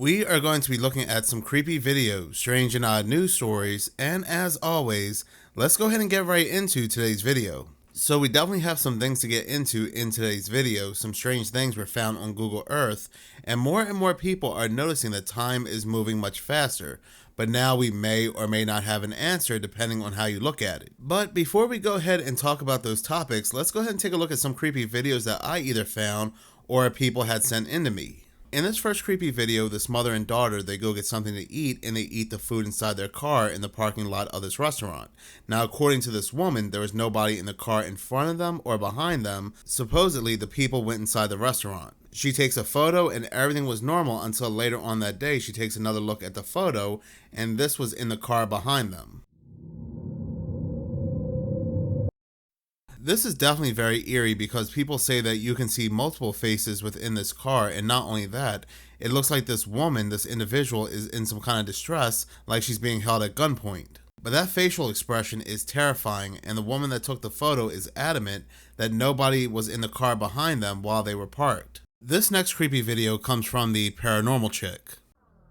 We are going to be looking at some creepy videos, strange and odd news stories, and as always, let's go ahead and get right into today's video. So we definitely have some things to get into in today's video. Some strange things were found on Google Earth, and more people are noticing that time is moving much faster. But now we may or may not have an answer depending on how you look at it. But before we go ahead and talk about those topics, let's go ahead and take a look at some creepy videos that I either found or people had sent into me. In this first creepy video, this mother and daughter, they go get something to eat and they eat the food inside their car in the parking lot of this restaurant. Now, according to this woman, there was nobody in the car in front of them or behind them. Supposedly, the people went inside the restaurant. She takes a photo and everything was normal until later on that day she takes another look at the photo and this was in the car behind them. This is definitely very eerie because people say that you can see multiple faces within this car, and not only that, it looks like this woman, this individual, is in some kind of distress, like she's being held at gunpoint. But that facial expression is terrifying, and the woman that took the photo is adamant that nobody was in the car behind them while they were parked. This next creepy video comes from the Paranormal Chick.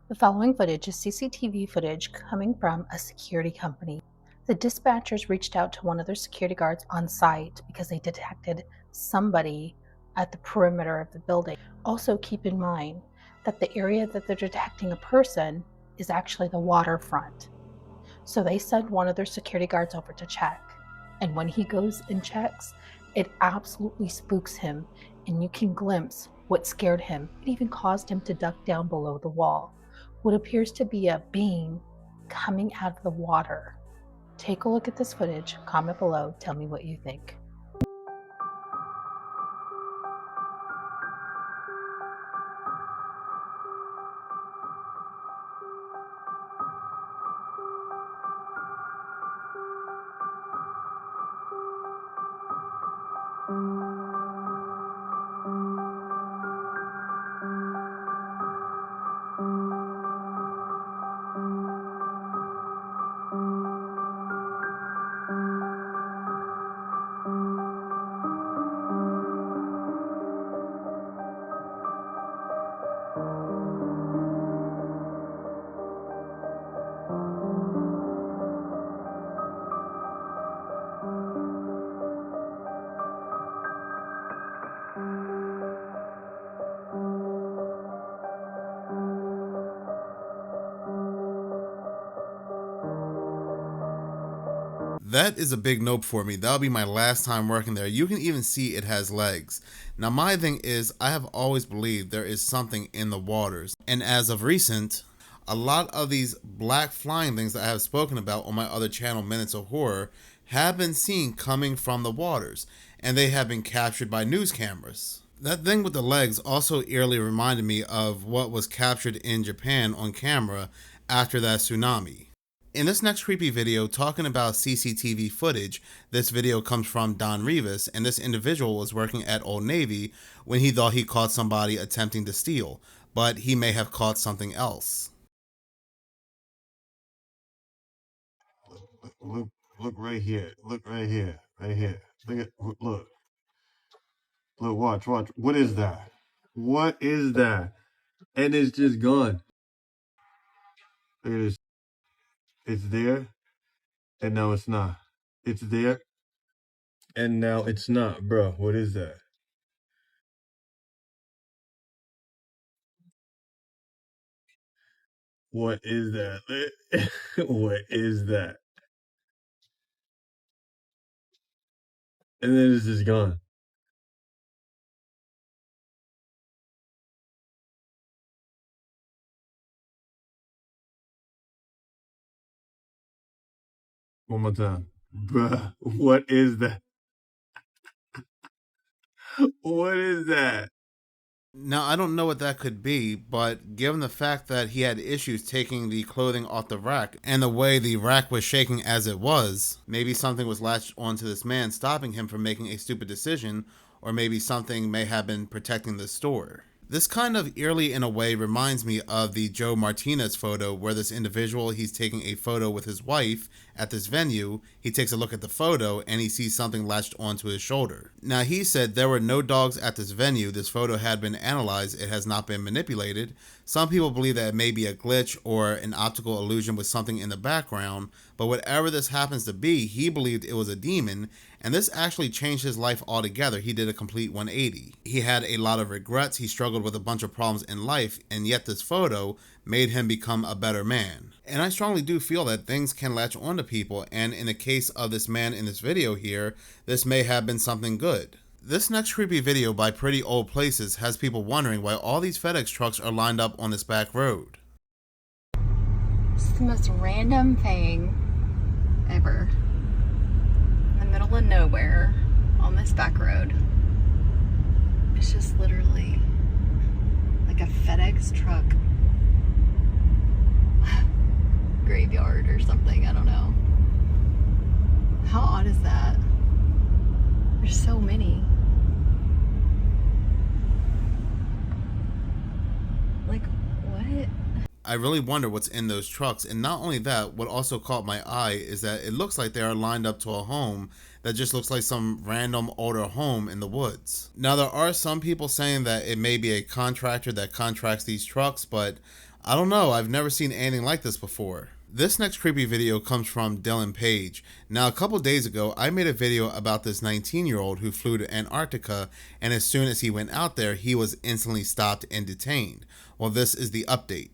The following footage is CCTV footage coming from a security company. The dispatchers reached out to one of their security guards on site because they detected somebody at the perimeter of the building. Also keep in mind that the area that they're detecting a person is actually the waterfront. So they send one of their security guards over to check. And when he goes and checks, it absolutely spooks him, and you can glimpse what scared him. It even caused him to duck down below the wall. What appears to be a being coming out of the water. Take a look at this footage, comment below, tell me what you think. That is a big nope for me. That'll be my last time working there. You can even see it has legs. Now my thing is, I have always believed there is something in the waters. And as of recent, a lot of these black flying things that I have spoken about on my other channel, Minutes of Horror, have been seen coming from the waters. And they have been captured by news cameras. That thing with the legs also eerily reminded me of what was captured in Japan on camera after that tsunami. In this next creepy video talking about CCTV footage, this video comes from Don Rivas, and this individual was working at Old Navy when he thought he caught somebody attempting to steal, but he may have caught something else. Look right here. Look right here. Right here. Look. Watch. What is that? What is that? And it's just gone. Look at this. It's there, and now it's not. It's there, and now it's not. Bro, what is that? What is that? What is that? And then it's just gone. One more time. Bruh, what is that? What is that? Now, I don't know what that could be, but given the fact that he had issues taking the clothing off the rack and the way the rack was shaking as it was, maybe something was latched onto this man, stopping him from making a stupid decision, or maybe something may have been protecting the store. This kind of eerily in a way reminds me of the Joe Martinez photo where this individual, he's taking a photo with his wife at this venue. He takes a look at the photo and he sees something latched onto his shoulder. Now he said there were no dogs at this venue. This photo had been analyzed. It has not been manipulated. Some people believe that it may be a glitch or an optical illusion with something in the background, but whatever this happens to be, he believed it was a demon, and this actually changed his life altogether. He did a complete 180. He had a lot of regrets, he struggled with a bunch of problems in life, and yet this photo made him become a better man. And I strongly do feel that things can latch onto people, and in the case of this man in this video here, this may have been something good. This next creepy video by Pretty Old Places has people wondering why all these FedEx trucks are lined up on this back road. It's the most random thing ever. In the middle of nowhere on this back road. It's just literally like a FedEx truck graveyard or something. I don't know. How odd is that? There's so many. Like, what? I really wonder what's in those trucks, and not only that, what also caught my eye is that it looks like they are lined up to a home that just looks like some random older home in the woods. Now, there are some people saying that it may be a contractor that contracts these trucks, but I don't know, I've never seen anything like this before. This next creepy video comes from Dylan Page. Now, a couple days ago, I made a video about this 19-year-old who flew to Antarctica, and as soon as he went out there, he was instantly stopped and detained. Well, this is the update.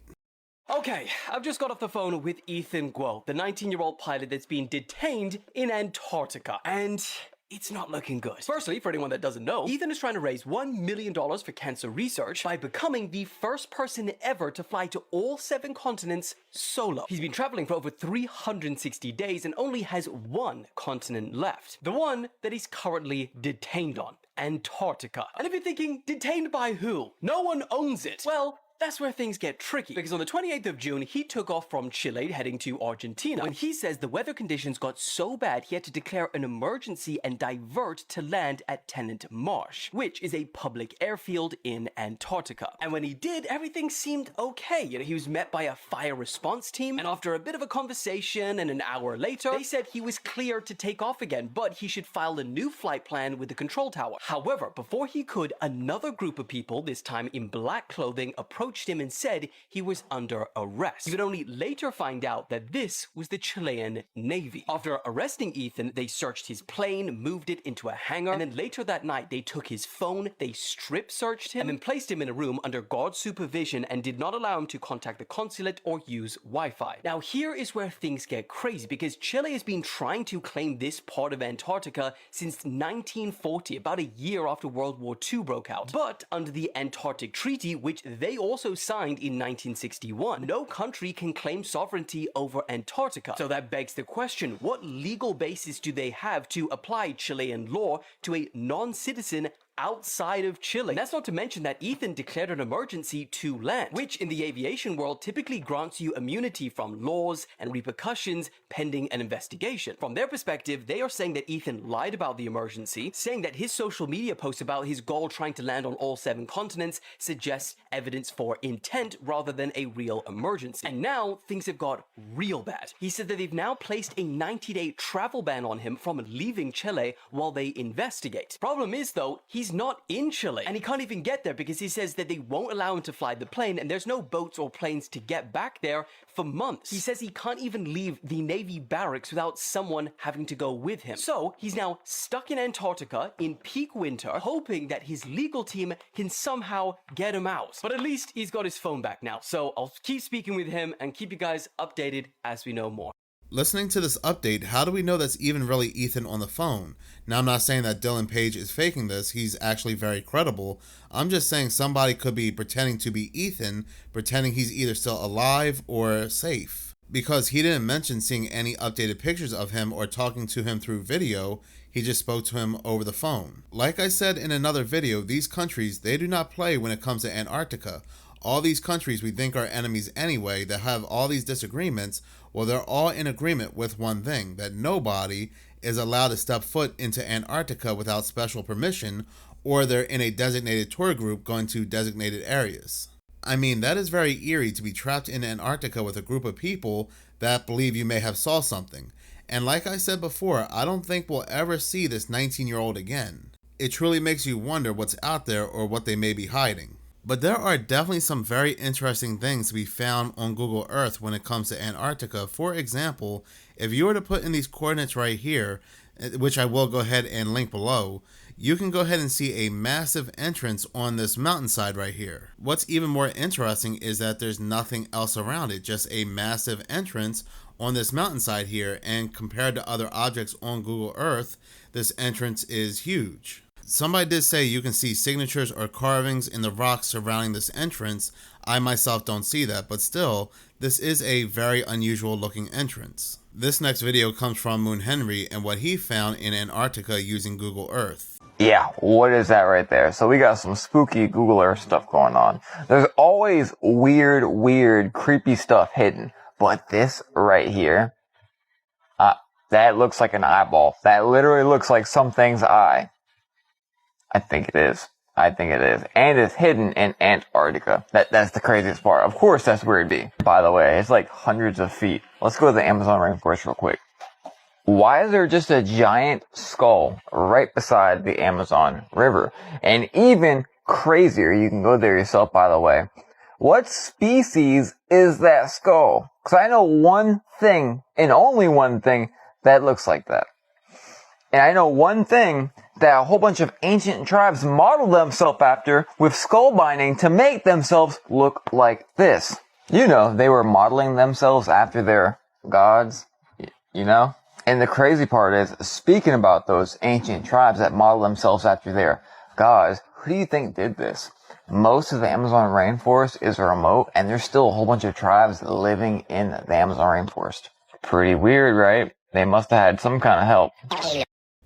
Okay, I've just got off the phone with Ethan Guo, the 19-year-old pilot that's been detained in Antarctica, and it's not looking good. Firstly, for anyone that doesn't know, Ethan is trying to raise $1 million for cancer research by becoming the first person ever to fly to all 7 continents solo. He's been traveling for over 360 days and only has one continent left, the one that he's currently detained on, Antarctica. And if you're thinking, detained by who? No one owns it. Well, that's where things get tricky, because on the 28th of June, he took off from Chile heading to Argentina, when he says the weather conditions got so bad he had to declare an emergency and divert to land at Tennant Marsh, which is a public airfield in Antarctica. And when he did, everything seemed okay. He was met by a fire response team, and after a bit of a conversation and an hour later, they said he was clear to take off again, but he should file a new flight plan with the control tower. However, before he could, another group of people, this time in black clothing, approached him and said he was under arrest. He would only later find out that this was the Chilean Navy. After arresting Ethan, they searched his plane, moved it into a hangar, and then later that night they took his phone, they strip searched him, and then placed him in a room under guard supervision and did not allow him to contact the consulate or use Wi-Fi. Now here is where things get crazy, because Chile has been trying to claim this part of Antarctica since 1940, about a year after World War II broke out. But under the Antarctic Treaty, which they also signed in 1961, no country can claim sovereignty over Antarctica. So that begs the question, what legal basis do they have to apply Chilean law to a non-citizen outside of Chile? And that's not to mention that Ethan declared an emergency to land, which in the aviation world typically grants you immunity from laws and repercussions pending an investigation. From their perspective, they are saying that Ethan lied about the emergency, saying that his social media post about his goal trying to land on all 7 continents suggests evidence for intent rather than a real emergency. And now things have got real bad. He said that they've now placed a 90-day travel ban on him from leaving Chile while they investigate. Problem is though, he's not in Chile, and he can't even get there because he says that they won't allow him to fly the plane, and there's no boats or planes to get back there for months. He says he can't even leave the Navy barracks without someone having to go with him. So he's now stuck in Antarctica in peak winter, hoping that his legal team can somehow get him out. But at least he's got his phone back now, so I'll keep speaking with him and keep you guys updated as we know more. Listening to this update, how do we know that's even really Ethan on the phone? Now, I'm not saying that Dylan Page is faking this. He's actually very credible. I'm just saying somebody could be pretending to be Ethan, pretending he's either still alive or safe. Because he didn't mention seeing any updated pictures of him or talking to him through video. He just spoke to him over the phone. Like I said in another video, these countries, they do not play when it comes to Antarctica. All these countries we think are enemies anyway that have all these disagreements, well, they're all in agreement with one thing, that nobody is allowed to step foot into Antarctica without special permission, or they're in a designated tour group going to designated areas. I mean, that is very eerie to be trapped in Antarctica with a group of people that believe you may have saw something. And like I said before, I don't think we'll ever see this 19-year-old again. It truly makes you wonder what's out there or what they may be hiding. But there are definitely some very interesting things to be found on Google Earth when it comes to Antarctica. For example, if you were to put in these coordinates right here, which I will go ahead and link below, you can go ahead and see a massive entrance on this mountainside right here. What's even more interesting is that there's nothing else around it, just a massive entrance on this mountainside here, and compared to other objects on Google Earth, this entrance is huge. Somebody did say you can see signatures or carvings in the rocks surrounding this entrance. I myself don't see that, but still, this is a very unusual looking entrance. This next video comes from Moon Henry and what he found in Antarctica using Google Earth. Yeah, what is that right there? So we got some spooky Google Earth stuff going on. There's always weird, creepy stuff hidden. But this right here, that looks like an eyeball. That literally looks like something's eye. I think it is. And it's hidden in Antarctica. That's the craziest part. Of course that's where it'd be. By the way, it's like hundreds of feet. Let's go to the Amazon rainforest real quick. Why is there just a giant skull right beside the Amazon River? And even crazier, you can go there yourself, by the way. What species is that skull? Because I know one thing, and only one thing, that looks like that. And I know one thing that a whole bunch of ancient tribes modeled themselves after with skull binding to make themselves look like this. You know, they were modeling themselves after their gods, you know? And the crazy part is, speaking about those ancient tribes that model themselves after their gods, who do you think did this? Most of the Amazon rainforest is remote, and there's still a whole bunch of tribes living in the Amazon rainforest. Pretty weird, right? They must have had some kind of help.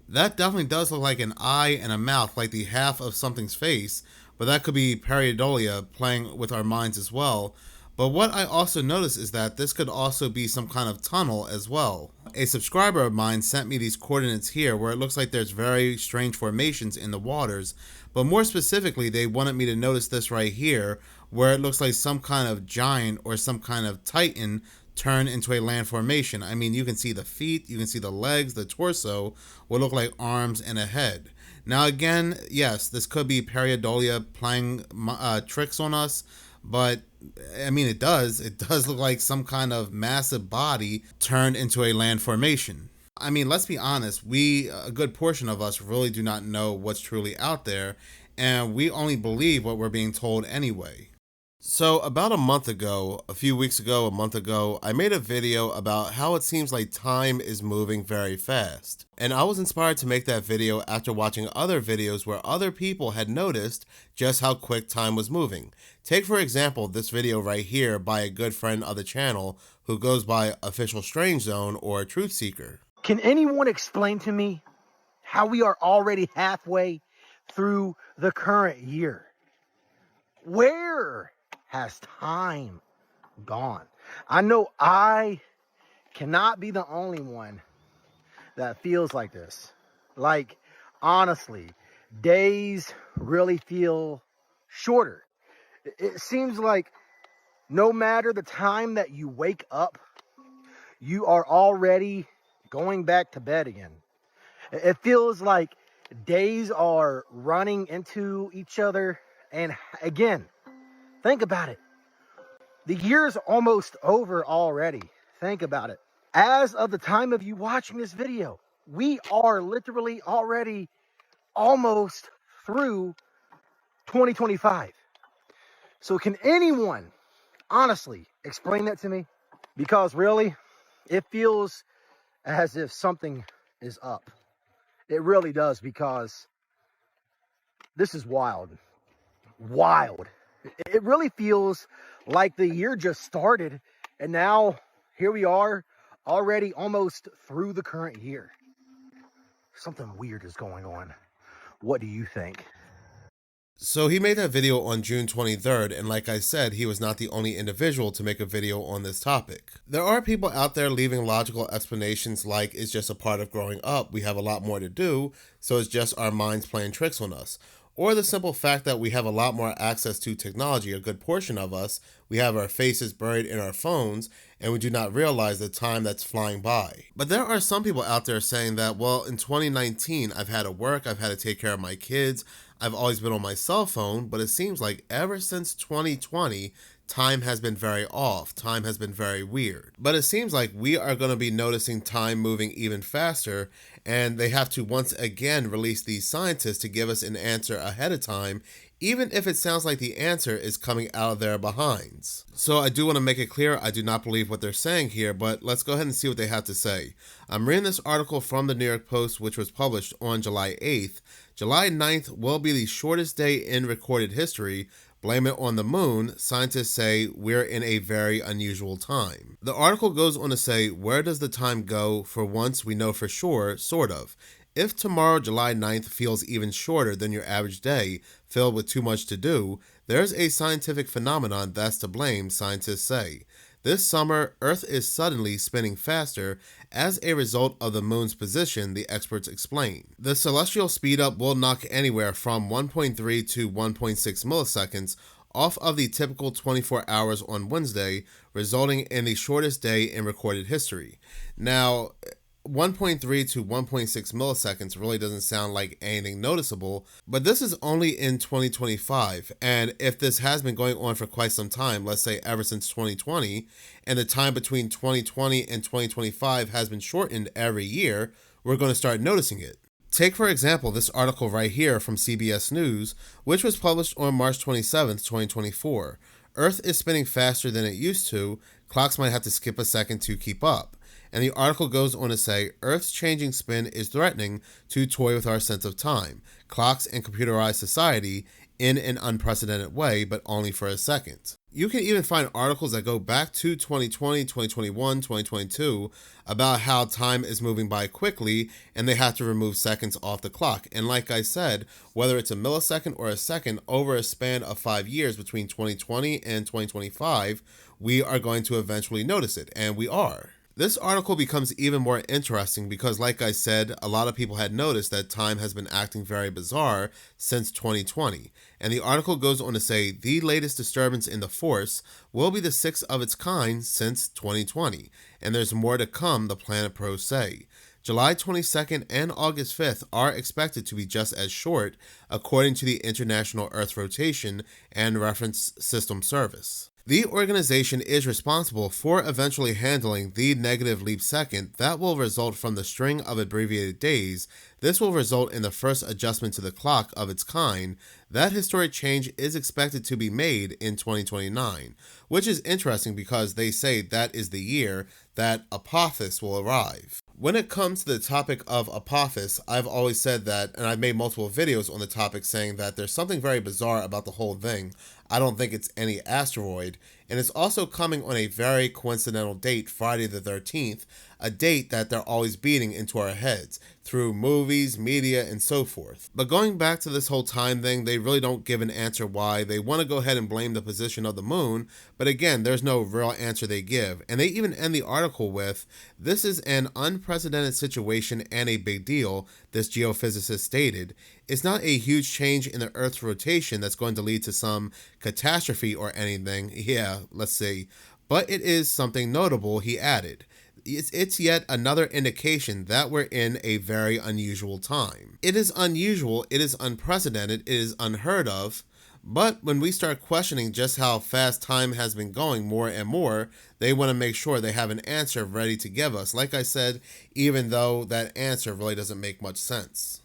That definitely does look like an eye and a mouth, like the half of something's face, but that could be pareidolia playing with our minds as well. But what I also noticed is that this could also be some kind of tunnel as well. A subscriber of mine sent me these coordinates here where it looks like there's very strange formations in the waters, but more specifically they wanted me to notice this right here where it looks like some kind of giant or some kind of titan turned into a land formation. I mean, you can see the feet, you can see the legs, the torso, what look like arms and a head. Now again, yes, this could be pareidolia playing tricks on us, but I mean, it does look like some kind of massive body turned into a land formation. I mean, let's be honest, a good portion of us really do not know what's truly out there, and we only believe what we're being told anyway. So about a month ago, I made a video about how it seems like time is moving very fast. And I was inspired to make that video after watching other videos where other people had noticed just how quick time was moving. Take for example this video right here by a good friend of the channel who goes by Official Strange Zone or Truth Seeker. Can anyone explain to me how we are already halfway through the current year? Where has time gone? I know I cannot be the only one that feels like this. Like, honestly, days really feel shorter. It seems like no matter the time that you wake up, you are already going back to bed again. It feels like days are running into each other. And again, think about it. The year's almost over already. Think about it. As of the time of you watching this video, we are literally already almost through 2025. So can anyone honestly explain that to me? Because really, it feels as if something is up. It really does, because this is wild. Wild. It really feels like the year just started, and now here we are already almost through the current year. Something weird is going on. What do you think? So he made that video on June 23rd, and like I said, he was not the only individual to make a video on this topic. There are people out there leaving logical explanations like it's just a part of growing up, we have a lot more to do, so it's just our minds playing tricks on us. Or the simple fact that we have a lot more access to technology, a good portion of us, we have our faces buried in our phones, and we do not realize the time that's flying by. But there are some people out there saying that, well, in 2019, I've had to work, I've had to take care of my kids, I've always been on my cell phone, but it seems like ever since 2020, time has been very off. Time has been very weird. But it seems like we are going to be noticing time moving even faster, and they have to once again release these scientists to give us an answer ahead of time, even if it sounds like the answer is coming out of their behinds. So I do want to make it clear, I do not believe what they're saying here, but let's go ahead and see what they have to say. I'm reading this article from the New York Post, which was published on July 8th. July 9th will be the shortest day in recorded history. Blame it on the moon. Scientists say we're in a very unusual time. The article goes on to say, where does the time go? For once, we know for sure, sort of. If tomorrow, July 9th, feels even shorter than your average day, filled with too much to do, there's a scientific phenomenon that's to blame, scientists say. This summer, Earth is suddenly spinning faster as a result of the moon's position, the experts explain. The celestial speedup will knock anywhere from 1.3 to 1.6 milliseconds off of the typical 24 hours on Wednesday, resulting in the shortest day in recorded history. Now, 1.3 to 1.6 milliseconds really doesn't sound like anything noticeable, but this is only in 2025, and if this has been going on for quite some time, let's say ever since 2020, and the time between 2020 and 2025 has been shortened every year, we're going to start noticing it. Take, for example, this article right here from CBS News, which was published on March 27th, 2024. Earth is spinning faster than it used to. Clocks might have to skip a second to keep up. And the article goes on to say, Earth's changing spin is threatening to toy with our sense of time, clocks, and computerized society in an unprecedented way, but only for a second. You can even find articles that go back to 2020, 2021, 2022 about how time is moving by quickly and they have to remove seconds off the clock. And like I said, whether it's a millisecond or a second over a span of 5 years between 2020 and 2025, we are going to eventually notice it, and we are. This article becomes even more interesting because, like I said, a lot of people had noticed that time has been acting very bizarre since 2020. And the article goes on to say the latest disturbance in the force will be the sixth of its kind since 2020. And there's more to come, the Planet Pros say. July 22nd and August 5th are expected to be just as short, according to the International Earth Rotation and Reference System Service. The organization is responsible for eventually handling the negative leap second that will result from the string of abbreviated days. This will result in the first adjustment to the clock of its kind. That historic change is expected to be made in 2029, which is interesting because they say that is the year that Apophis will arrive. When it comes to the topic of Apophis, I've always said that, and I've made multiple videos on the topic saying that there's something very bizarre about the whole thing. I don't think it's any asteroid, and it's also coming on a very coincidental date, Friday the 13th, a date that they're always beating into our heads through movies, media, and so forth. But going back to this whole time thing, they really don't give an answer why. They want to go ahead and blame the position of the moon, but again, there's no real answer they give. And they even end the article with, "This is an unprecedented situation and a big deal," this geophysicist stated. "It's not a huge change in the Earth's rotation that's going to lead to some catastrophe or anything." Yeah, let's see. "But it is something notable," he added. It's yet another indication that we're in a very unusual time. It is unusual, it is unprecedented, it is unheard of. But when we start questioning just how fast time has been going more and more, they want to make sure they have an answer ready to give us. Like I said, even though that answer really doesn't make much sense.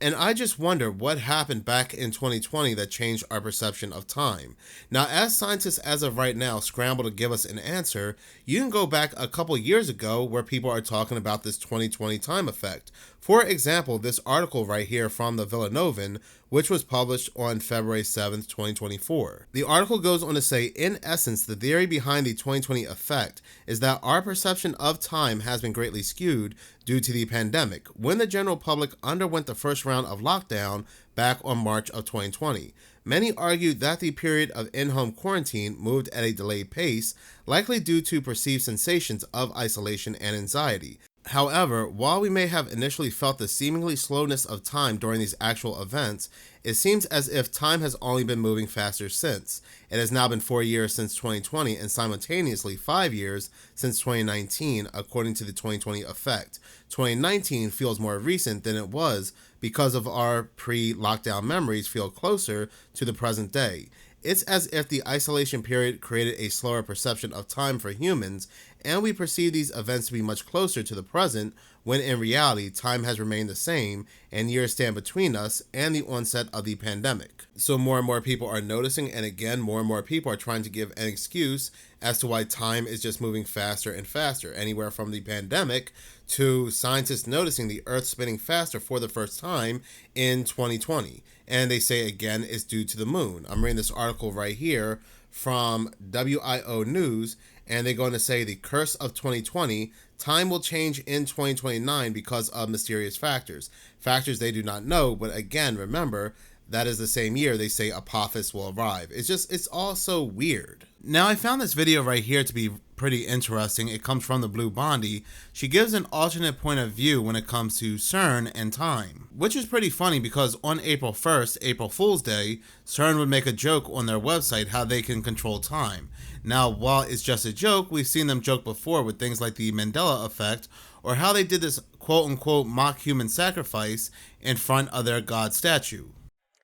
And I just wonder what happened back in 2020 that changed our perception of time. Now, as scientists as of right now scramble to give us an answer, you can go back a couple years ago where people are talking about this 2020 time effect. For example, this article right here from the Villanovan, which was published on February 7th, 2024. The article goes on to say, in essence, the theory behind the 2020 effect is that our perception of time has been greatly skewed due to the pandemic, when the general public underwent the first round of lockdown back on March of 2020. Many argued that the period of in-home quarantine moved at a delayed pace, likely due to perceived sensations of isolation and anxiety. However, while we may have initially felt the seemingly slowness of time during these actual events, it seems as if time has only been moving faster since. It has now been 4 years since 2020 and simultaneously 5 years since 2019, according to the 2020 effect. 2019 feels more recent than it was because of our pre-lockdown memories feel closer to the present day. It's as if the isolation period created a slower perception of time for humans, and we perceive these events to be much closer to the present, when in reality, time has remained the same, and years stand between us and the onset of the pandemic. So more and more people are noticing, and again, more and more people are trying to give an excuse as to why time is just moving faster and faster, anywhere from the pandemic to scientists noticing the Earth spinning faster for the first time in 2020. And they say, again, it's due to the moon. I'm reading this article right here from WIO News, and they're going to say the curse of 2020, time will change in 2029 because of mysterious factors. Factors they do not know, but again, remember, that is the same year they say Apophis will arrive. It's all so weird. Now, I found this video right here to be pretty interesting. It comes from the Blue Bondi. She gives an alternate point of view when it comes to CERN and time, which is pretty funny because on April 1st, April Fool's Day, CERN would make a joke on their website how they can control time. Now, while it's just a joke, we've seen them joke before with things like the Mandela effect, or how they did this quote-unquote mock human sacrifice in front of their god statue.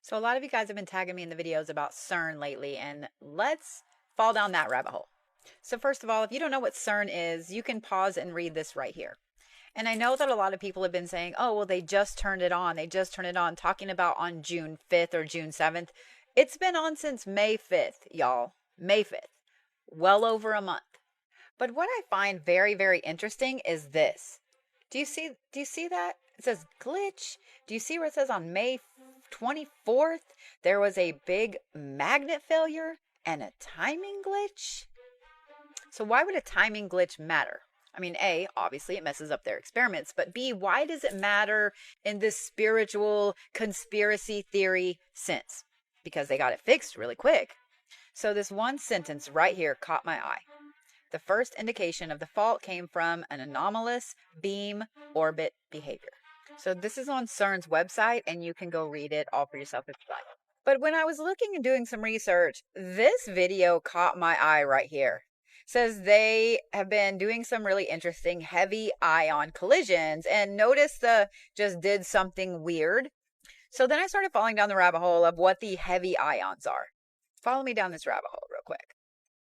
So a lot of you guys have been tagging me in the videos about CERN lately, and let's fall down that rabbit hole. So first of all, if you don't know what CERN is, you can pause and read this right here. And I know that a lot of people have been saying, oh, well, they just turned it on. They just turned it on, talking about on June 5th or June 7th. It's been on since May 5th, y'all. May 5th. Well over a month. But what I find very, very interesting is this. Do you see that? It says glitch. Do you see where it says on May 24th, there was a big magnet failure and a timing glitch? So why would a timing glitch matter? I mean, A, obviously it messes up their experiments, but B, why does it matter in this spiritual conspiracy theory sense? Because they got it fixed really quick. So this one sentence right here caught my eye. The first indication of the fault came from an anomalous beam orbit behavior. So this is on CERN's website, and you can go read it all for yourself if you like. But when I was looking and doing some research, this video caught my eye right here. It says they have been doing some really interesting heavy ion collisions, and notice just did something weird. So then I started falling down the rabbit hole of what the heavy ions are. Follow me down this rabbit hole real quick.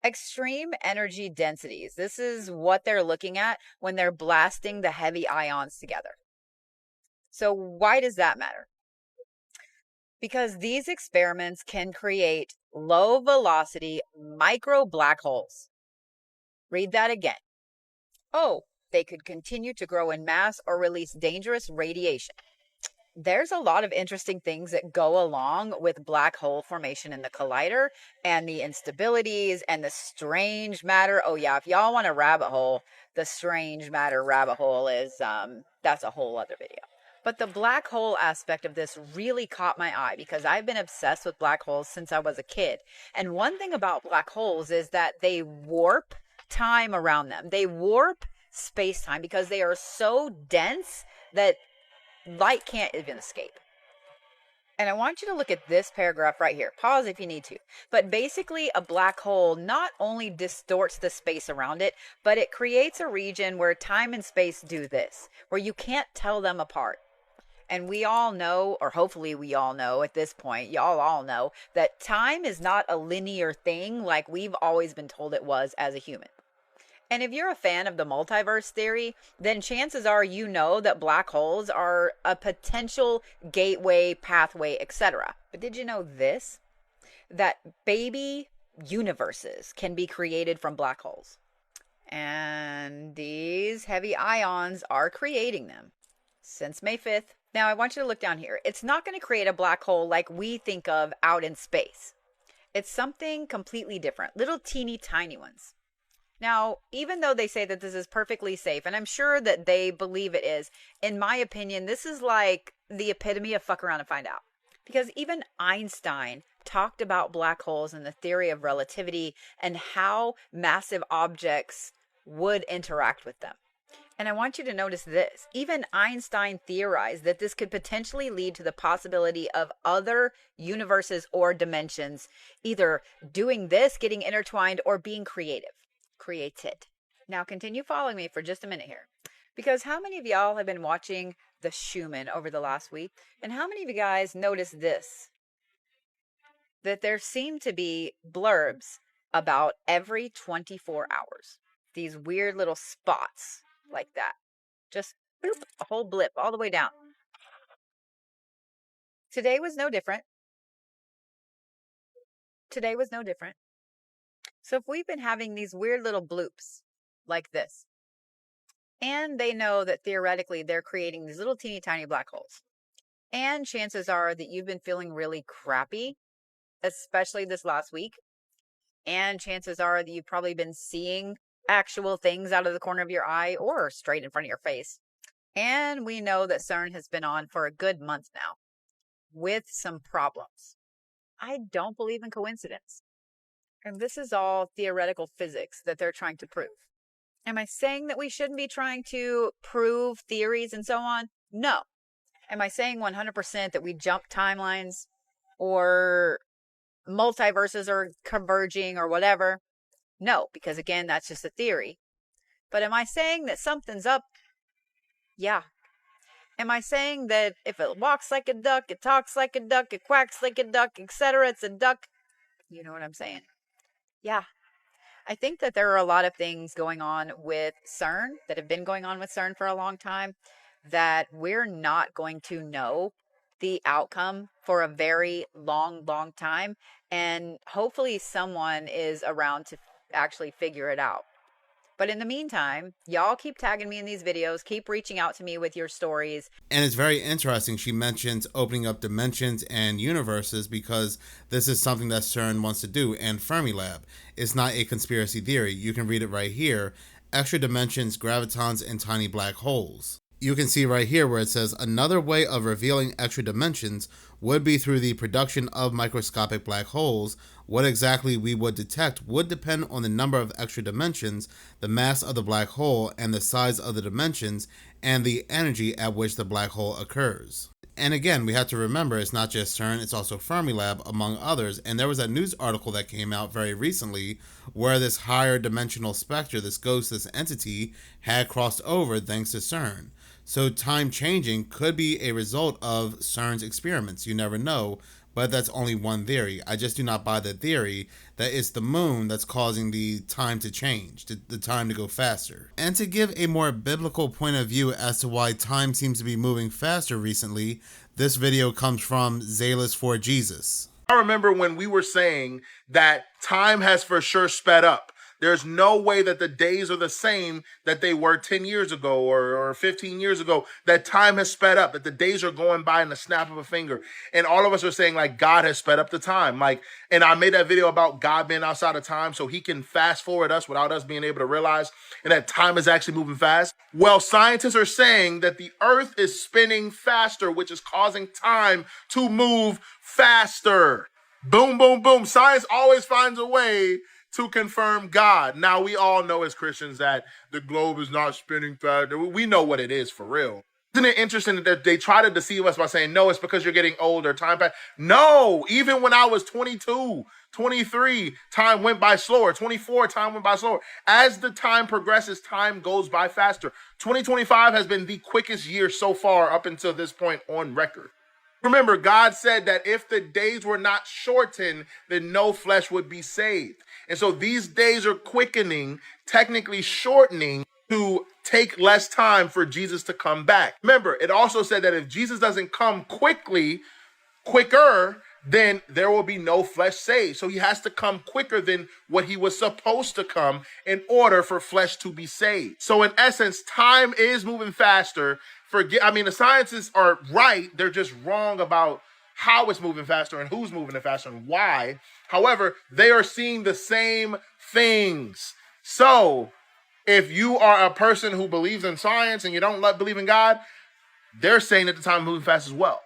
Extreme energy densities. This is what they're looking at when they're blasting the heavy ions together. So why does that matter? Because these experiments can create low velocity micro black holes. Read that again. Oh, they could continue to grow in mass or release dangerous radiation. There's a lot of interesting things that go along with black hole formation in the collider and the instabilities and the strange matter. Oh yeah, if y'all want a rabbit hole, the strange matter rabbit hole is, that's a whole other video. But the black hole aspect of this really caught my eye because I've been obsessed with black holes since I was a kid. And one thing about black holes is that they warp time around them. They warp space-time because they are so dense that light can't even escape. And I want you to look at this paragraph right here. Pause if you need to. But basically, a black hole not only distorts the space around it, but it creates a region where time and space do this, where you can't tell them apart. And we all know, or hopefully we all know at this point, y'all all know, that time is not a linear thing like we've always been told it was as a human. And if you're a fan of the multiverse theory, then chances are you know that black holes are a potential gateway, pathway, etc. But did you know this? That baby universes can be created from black holes. And these heavy ions are creating them since May 5th. Now, I want you to look down here. It's not going to create a black hole like we think of out in space. It's something completely different, little teeny tiny ones. Now, even though they say that this is perfectly safe, and I'm sure that they believe it is, in my opinion, this is like the epitome of fuck around and find out. Because even Einstein talked about black holes and the theory of relativity and how massive objects would interact with them. And I want you to notice this. Even Einstein theorized that this could potentially lead to the possibility of other universes or dimensions either doing this, getting intertwined, or being created. Now continue following me for just a minute here. Because how many of y'all have been watching The Schumann over the last week? And how many of you guys noticed this? That there seem to be blurbs about every 24 hours. These weird little spots like that. Just boop, a whole blip all the way down. Today was no different. So if we've been having these weird little bloops like this, and they know that theoretically they're creating these little teeny tiny black holes, and chances are that you've been feeling really crappy, especially this last week, and chances are that you've probably been seeing actual things out of the corner of your eye or straight in front of your face. And we know that CERN has been on for a good month now with some problems. I don't believe in coincidence. And this is all theoretical physics that they're trying to prove. Am I saying that we shouldn't be trying to prove theories and so on? No. Am I saying 100% that we jump timelines or multiverses are converging or whatever? No, because again, that's just a theory. But am I saying that something's up? Yeah. Am I saying that if it walks like a duck, it talks like a duck, it quacks like a duck, etc., it's a duck? You know what I'm saying? Yeah. I think that there are a lot of things going on with CERN that have been going on with CERN for a long time that we're not going to know the outcome for a very long, long time. And hopefully someone is around to actually figure it out. But in the meantime, y'all keep tagging me in these videos, keep reaching out to me with your stories. And it's very interesting. She mentions opening up dimensions and universes because this is something that CERN wants to do. And Fermilab is not a conspiracy theory. You can read it right here. Extra dimensions, gravitons, and tiny black holes. You can see right here where it says another way of revealing extra dimensions would be through the production of microscopic black holes. What exactly we would detect would depend on the number of extra dimensions, the mass of the black hole, and the size of the dimensions, and the energy at which the black hole occurs. And again, we have to remember it's not just CERN, it's also Fermilab, among others. And there was a news article that came out very recently where this higher dimensional specter, this ghost, this entity, had crossed over thanks to CERN. So time changing could be a result of CERN's experiments. You never know, but that's only one theory. I just do not buy the theory that it's the moon that's causing the time to change, the time to go faster. And to give a more biblical point of view as to why time seems to be moving faster recently, this video comes from Zealous for Jesus. I remember when we were saying that time has for sure sped up. There's no way that the days are the same that they were 10 years ago or 15 years ago, that time has sped up, that the days are going by in the snap of a finger. And all of us are saying like God has sped up the time. And I made that video about God being outside of time so he can fast forward us without us being able to realize and that time is actually moving fast. Well, scientists are saying that the earth is spinning faster, which is causing time to move faster. Boom, boom, boom. Science always finds a way to confirm God. Now, we all know as Christians that the globe is not spinning fast. We know what it is for real. Isn't it interesting that they try to deceive us by saying, no, it's because you're getting older, time passed. No, even when I was 22, 23, time went by slower. 24, time went by slower. As the time progresses, time goes by faster. 2025 has been the quickest year so far up until this point on record. Remember, God said that if the days were not shortened, then no flesh would be saved. And so these days are quickening, technically shortening, to take less time for Jesus to come back. Remember, it also said that if Jesus doesn't come quicker, then there will be no flesh saved. So he has to come quicker than what he was supposed to come in order for flesh to be saved. So in essence, time is moving faster. The scientists are right. They're just wrong about how it's moving faster and who's moving it faster and why. However, they are seeing the same things. So if you are a person who believes in science and you don't believe in God, they're saying that the time is moving fast as well.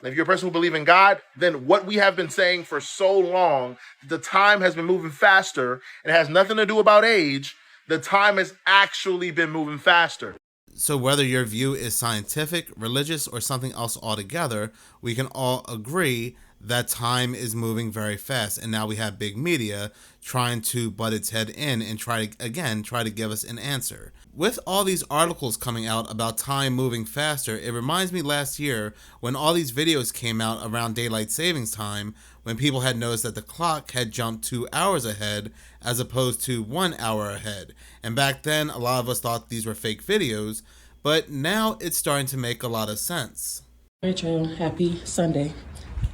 If you're a person who believes in God, then what we have been saying for so long, the time has been moving faster, and it has nothing to do about age, the time has actually been moving faster. So whether your view is scientific, religious, or something else altogether, we can all agree that time is moving very fast. And now we have big media trying to butt its head in and try to give us an answer. With all these articles coming out about time moving faster, it reminds me last year when all these videos came out around daylight savings time, when people had noticed that the clock had jumped 2 hours ahead as opposed to 1 hour ahead. And back then, a lot of us thought these were fake videos, but now it's starting to make a lot of sense. Rachel, happy Sunday.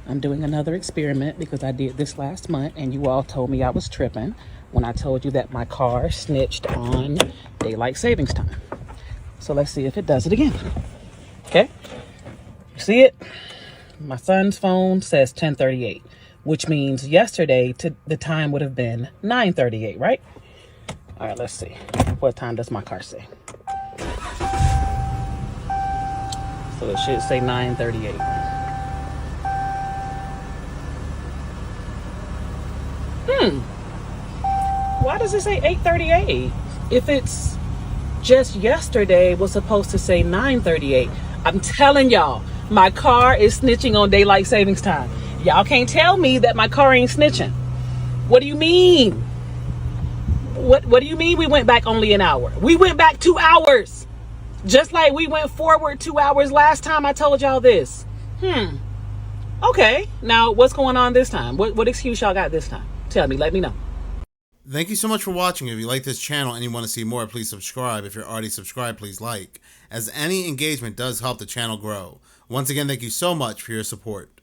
I'm doing another experiment because I did this last month and you all told me I was tripping when I told you that my car snitched on daylight savings time. So let's see if it does it again. Okay, you see it? My son's phone says 10:38, which means yesterday the time would have been 9:38, right? All right, let's see. What time does my car say? So it should say 9:38. Why does it say 8:38? If it's just yesterday was supposed to say 9:38. I'm telling y'all, my car is snitching on daylight savings time. Y'all can't tell me that my car ain't snitching. What do you mean? What do you mean we went back only an hour? We went back 2 hours. Just like we went forward 2 hours last time I told y'all this. Okay, now what's going on this time? What excuse y'all got this time? Tell me, let me know. Thank you so much for watching. If you like this channel and you want to see more, please subscribe. If you're already subscribed, please like, as any engagement does help the channel grow. Once again, thank you so much for your support.